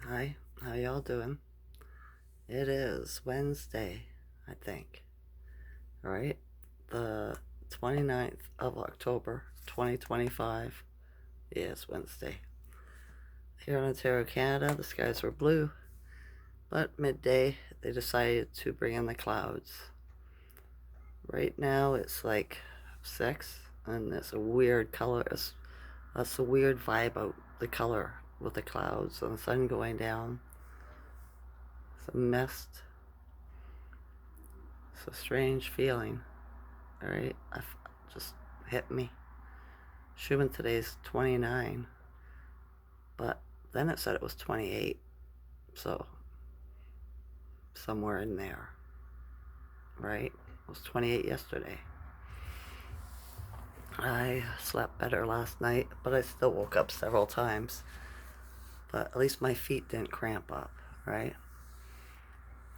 Hi, how y'all doing? It is Wednesday, I think. All right, the 29th of October, 2025 is Wednesday. Here in Ontario, Canada, the skies were blue, but midday they decided to bring in the clouds. Right now it's like 6, and it's a weird color. It's a weird vibe out the color with the clouds and the sun going down. It's a mist. It's a strange feeling. Alright, just hit me. Schuman today's 29, but then it said it was 28, so somewhere in there, right? It was 28 yesterday. I slept better last night, but I still woke up several times. But at least my feet didn't cramp up, right?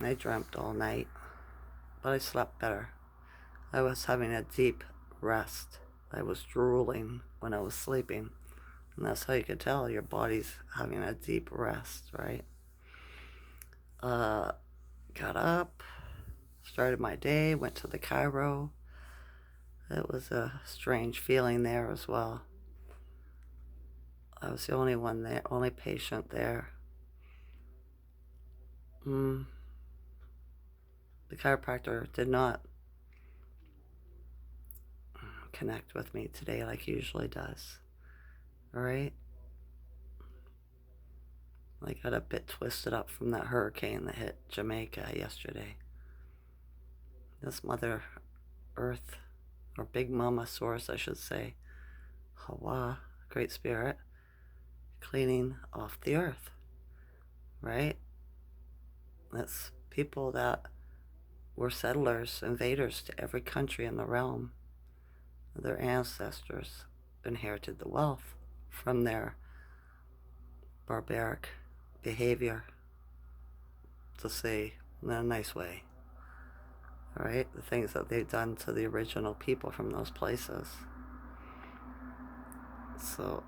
I dreamt all night, but I slept better. I was having a deep rest. I was drooling when I was sleeping. And that's how you can tell your body's having a deep rest, right? Uh, got up, started my day, went to the chiro. It was a strange feeling there as well. I was the only one there, only patient there. The chiropractor did not connect with me today like he usually does. All right? I got a bit twisted up from that hurricane that hit Jamaica yesterday. This Mother Earth, or Big Mama Source, I should say, Hawa, Great Spirit, cleaning off the earth, right? That's people that were settlers, invaders to every country in the realm. Their ancestors inherited the wealth from their barbaric behavior, to say in a nice way, right? The things that they've done to the original people from those places. So,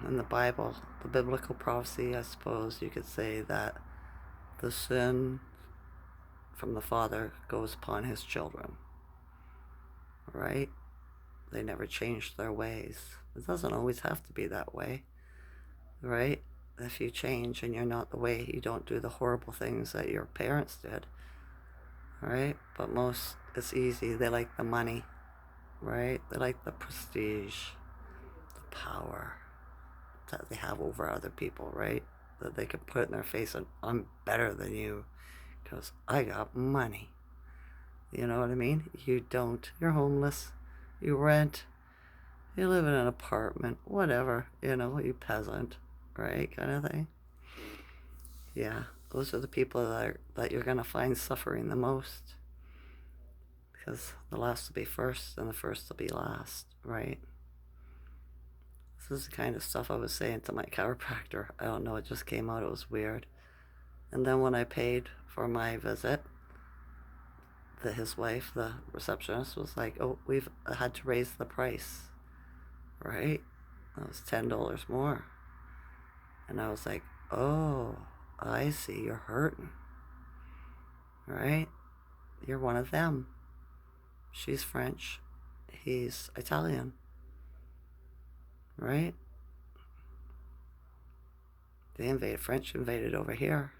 in the Bible, the biblical prophecy, I suppose you could say that the sin from the father goes upon his children, right? They never changed their ways. It doesn't always have to be that way, right? If you change and you're not the way, you don't do the horrible things that your parents did, right? But most, it's easy. They like the money, right? They like the prestige, the power that they have over other people, right? That they can put in their face and I'm better than you because I got money. You know what I mean? You don't. You're homeless. You rent. You live in an apartment. Whatever. You peasant, right? Kind of thing. Yeah. Those are the people that you're going to find suffering the most. Because the last will be first and the first will be last, right? This is the kind of stuff I was saying to my chiropractor. I don't know, it just came out. It was weird. And then when I paid for my visit, his wife, the receptionist, was like, "Oh, we've had to raise the price." Right? That was $10 more. And I was like, "Oh, I see, you're hurting." Right? You're one of them. She's French. He's Italian. Right? French invaded over here.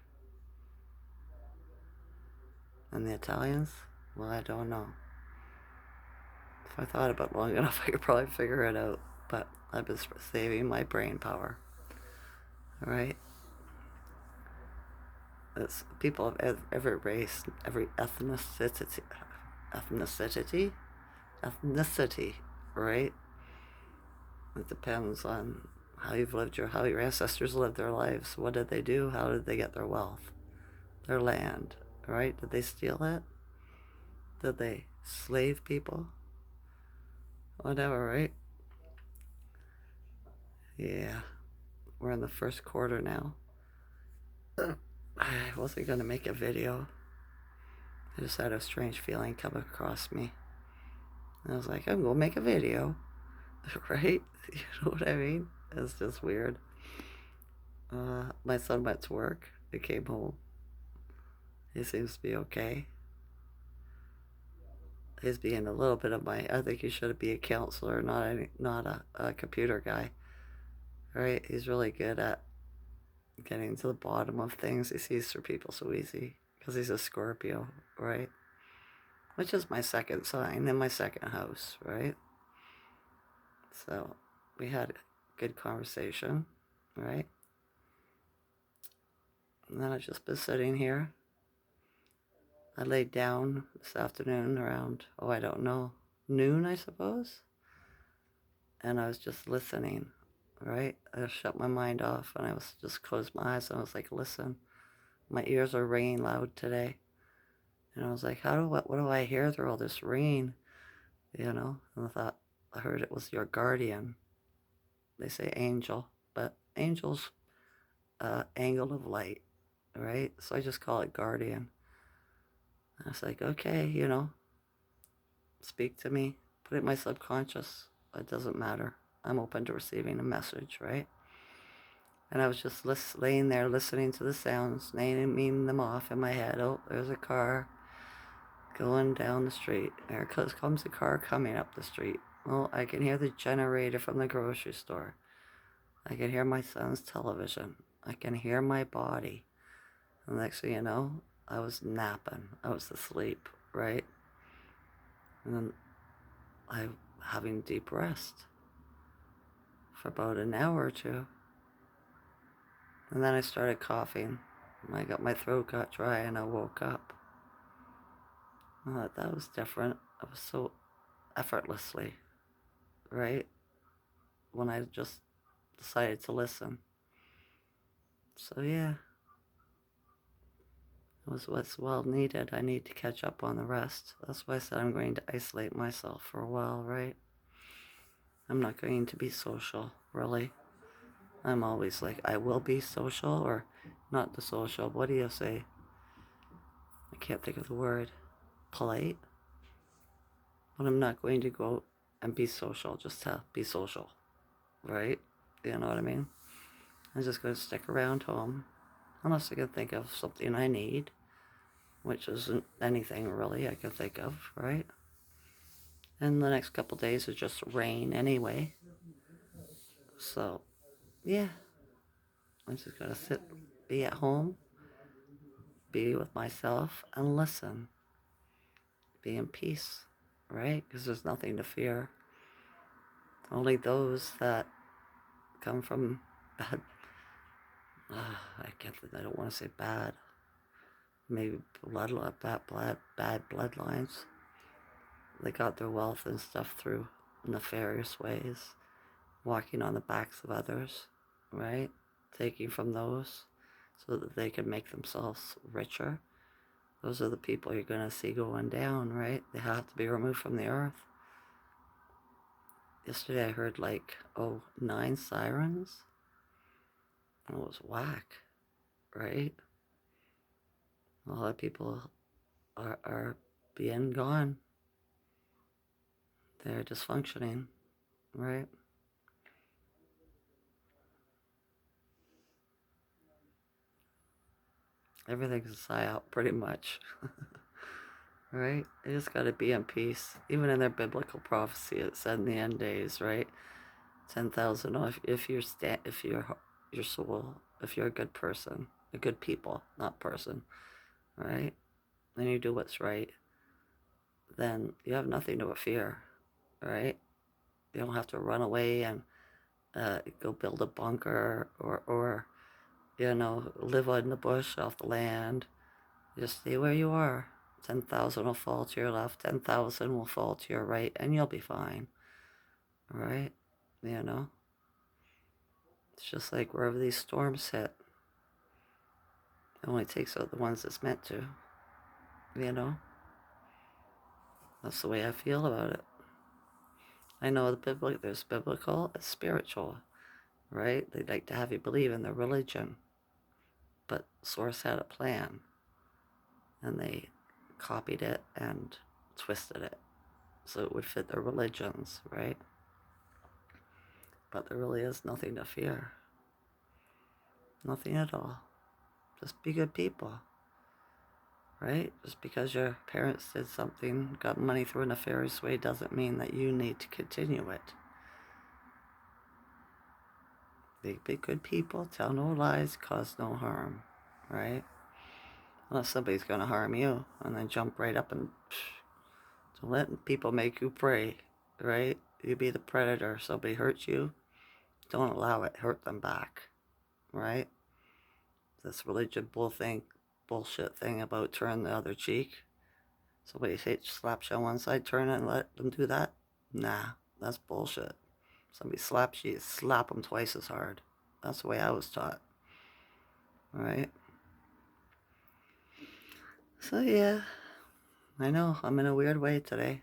And the Italians? Well, I don't know. If I thought about it long enough, I could probably figure it out. But I've been saving my brain power. Alright? It's people of every race, every ethnicity, right? It depends on how your ancestors lived their lives. What did they do? How did they get their wealth, their land, right? Did they steal it? Did they slave people? Whatever, right? Yeah, we're in the first quarter now. I wasn't gonna make a video. I just had a strange feeling come across me. And I was like, I'm gonna make a video, right? You know what I mean? It's just weird. My son went to work. He came home. He seems to be okay. He's being a little bit of my. I think he should be a counselor, not a computer guy. Right? He's really good at getting to the bottom of things. He sees through people so easy because he's a Scorpio, right? Which is my second sign in my second house, right? So we had a good conversation, right? And then I've just been sitting here. I laid down this afternoon around, oh, I don't know, noon, I suppose. And I was just listening, right? I shut my mind off and I was just closed my eyes and I was like, listen, my ears are ringing loud today. And I was like, what do I hear through all this rain? And I thought, I heard it was your guardian. They say angel, but angel's angle of light, right? So I just call it guardian. I was like, okay, speak to me, put it in my subconscious. It doesn't matter. I'm open to receiving a message, right? And I was just laying there listening to the sounds, naming them off in my head. Oh, there's a car going down the street. There comes a car coming up the street. Oh, I can hear the generator from the grocery store. I can hear my son's television. I can hear my body. And next thing you know, I was napping. I was asleep, right? And then I'm having deep rest for about an hour or two. And then I started coughing. My throat got dry and I woke up. I thought that was different. It was so effortlessly, right? When I just decided to listen. So yeah, it was what's well needed. I need to catch up on the rest. That's why I said I'm going to isolate myself for a while, right? I'm not going to be social, really. I'm always like, I will be social or not the social. What do you say? I can't think of the word. Polite? But I'm not going to go and be social just to be social, right? You know what I mean? I'm just going to stick around home unless I can think of something I need, which isn't anything really I can think of, right? And the next couple days is just rain anyway. So, yeah, I'm just going to be at home, be with myself, and listen. Be in peace, right? Because there's nothing to fear. Only those that come from bad, I don't want to say bad, maybe bad bloodlines. They got their wealth and stuff through nefarious ways, walking on the backs of others, right? Taking from those so that they can make themselves richer. Those are the people you're going to see going down, right? They have to be removed from the earth. Yesterday I heard 9 sirens. And it was whack, right? A lot of people are being gone. They're dysfunctioning, right? Everything's a psyop, pretty much. Right? They just got to be in peace. Even in their biblical prophecy, it said in the end days, right? 10,000. If you're your soul, if you're a good person, a good people, not person, right? Then you do what's right. Then you have nothing to fear, right? You don't have to run away and go build a bunker or live in the bush off the land. Just stay where you are. 10,000 will fall to your left, 10,000 will fall to your right, and you'll be fine. Right? It's just like wherever these storms hit, it only takes out the ones it's meant to. You know? That's the way I feel about it. I know there's biblical and spiritual, right? They like to have you believe in the religion, but Source had a plan, and they copied it and twisted it so it would fit their religions, right? But there really is nothing to fear. Nothing at all. Just be good people, right? Just because your parents did something, got money through a nefarious way, doesn't mean that you need to continue it. Be good people, tell no lies, cause no harm, right? Unless somebody's going to harm you, and then jump right up and don't let people make you pray, right? You be the predator. Somebody hurts you, don't allow it. Hurt them back, right? This religion bullshit thing about turn the other cheek. Somebody slaps you on one side, turn it and let them do that. Nah, that's bullshit. Somebody slaps you, slap them twice as hard. That's the way I was taught, right? So yeah, I know I'm in a weird way today.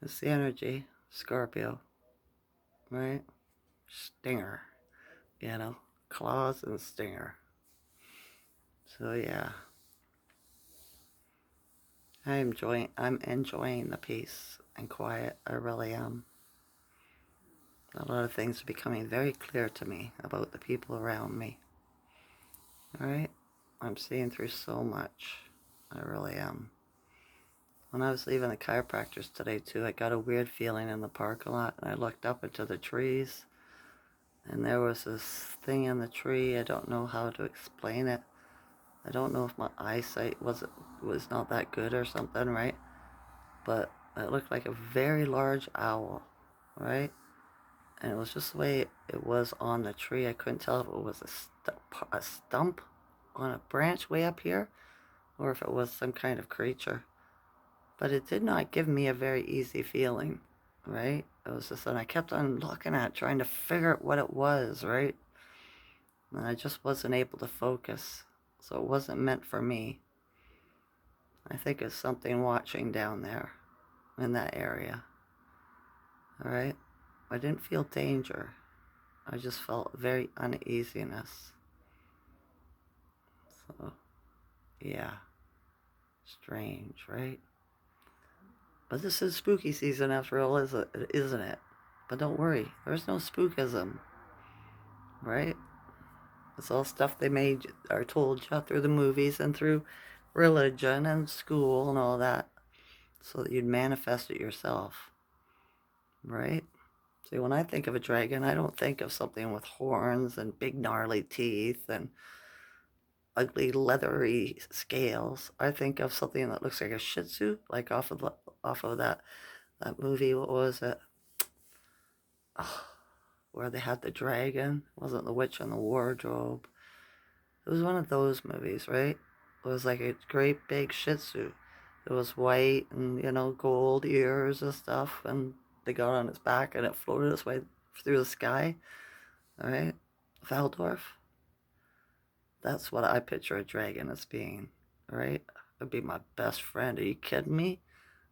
It's the energy, Scorpio, right? Stinger, you know, claws and stinger. So yeah, I'm enjoying the peace and quiet. I really am. A lot of things are becoming very clear to me about the people around me. All right, I'm seeing through so much. I really am. When I was leaving the chiropractor's today too, I got a weird feeling in the parking lot, and I looked up into the trees, and there was this thing in the tree. I don't know how to explain it. I don't know if my eyesight was not that good or something, right? But it looked like a very large owl, right? And it was just the way it was on the tree. I couldn't tell if it was a stump on a branch way up here, or if it was some kind of creature. But it did not give me a very easy feeling, right? It was just, and I kept on looking at it, trying to figure out what it was, right? And I just wasn't able to focus. So it wasn't meant for me. I think it's something watching down there in that area. All right? I didn't feel danger. I just felt very uneasiness. So, yeah. Strange, right? But this is spooky season after all, isn't it? But don't worry, there's no spookism, right? It's all stuff they are told you through the movies and through religion and school and all that, so that you'd manifest it yourself, right? See, when I think of a dragon, I don't think of something with horns and big gnarly teeth and ugly leathery scales. I think of something that looks like a Shih Tzu, like off of that movie. What was it? Oh, where they had the dragon. It wasn't The Witch and the Wardrobe. It was one of those movies, right? It was like a great big Shih Tzu. It was white and, gold ears and stuff, and they got on its back and it floated its way through the sky, all right? Waldorf. That's what I picture a dragon as being, right? It'd be my best friend. Are you kidding me?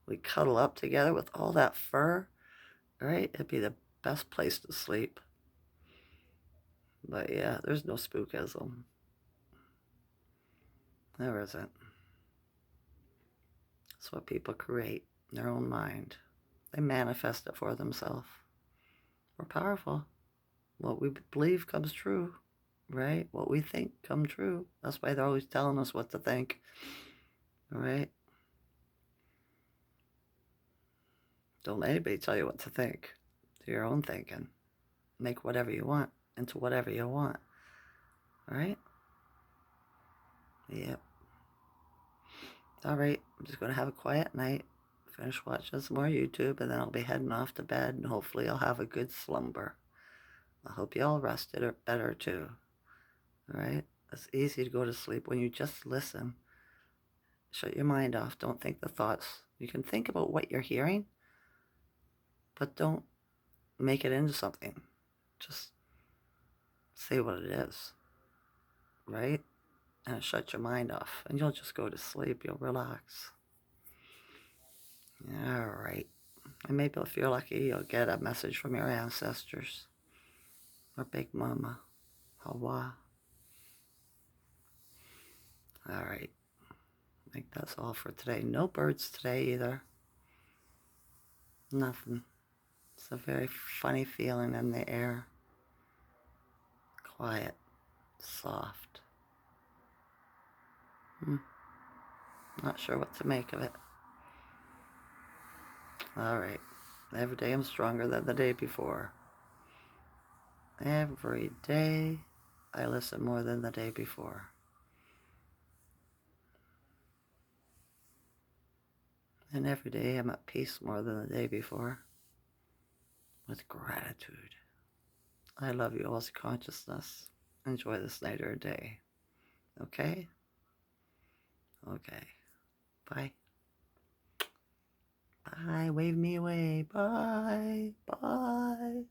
We cuddle up together with all that fur, right? It'd be the best place to sleep. But yeah, there's no spookism. There isn't. It's what people create in their own mind. They manifest it for themselves. We're powerful. What we believe comes true, right? What we think comes true. That's why they're always telling us what to think, right? Don't let anybody tell you what to think. Do your own thinking. Make whatever you want into whatever you want, right? Yep. All right, I'm just going to have a quiet night, finish watching some more YouTube, and then I'll be heading off to bed, and hopefully I'll have a good slumber. I hope you all rested or better too, all right? It's easy to go to sleep when you just listen. Shut your mind off. Don't think the thoughts. You can think about what you're hearing, but don't make it into something. Just say what it is, right? And shut your mind off, and you'll just go to sleep. You'll relax. All right. And maybe if you're lucky, you'll get a message from your ancestors or Big Mama, Hawa. All right. I think that's all for today. No birds today either. Nothing. It's a very funny feeling in the air. Quiet. soft. Not sure what to make of it. All right. Every day I'm stronger than the day before. Every day I listen more than the day before. And every day I'm at peace more than the day before. With gratitude. I love you all's consciousness. Enjoy this night or day. Okay? Okay. Bye. Bye. Wave me away. Bye. Bye.